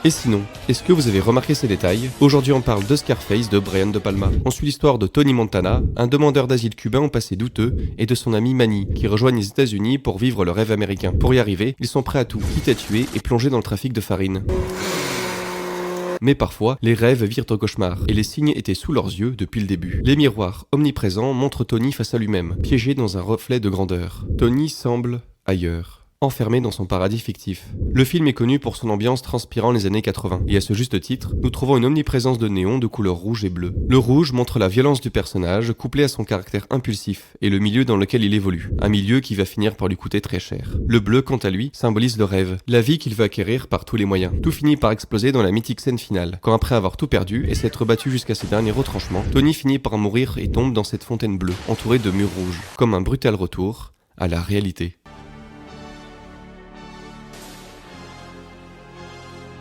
Et sinon, est-ce que vous avez remarqué ces détails? Aujourd'hui on parle de Scarface de Brian De Palma. On suit l'histoire de Tony Montana, un demandeur d'asile cubain au passé douteux, et de son ami Manny, qui rejoignent les États-Unis pour vivre le rêve américain. Pour y arriver, ils sont prêts à tout, quitte à tuer et plonger dans le trafic de farine. Mais parfois, les rêves virent au cauchemar, et les signes étaient sous leurs yeux depuis le début. Les miroirs, omniprésents, montrent Tony face à lui-même, piégé dans un reflet de grandeur. Tony semble ailleurs, enfermé dans son paradis fictif. Le film est connu pour son ambiance transpirant les années 80, et à ce juste titre, nous trouvons une omniprésence de néon de couleur rouge et bleue. Le rouge montre la violence du personnage, couplé à son caractère impulsif, et le milieu dans lequel il évolue, un milieu qui va finir par lui coûter très cher. Le bleu, quant à lui, symbolise le rêve, la vie qu'il veut acquérir par tous les moyens. Tout finit par exploser dans la mythique scène finale, quand après avoir tout perdu et s'être battu jusqu'à ses derniers retranchements, Tony finit par mourir et tombe dans cette fontaine bleue, entourée de murs rouges, comme un brutal retour à la réalité.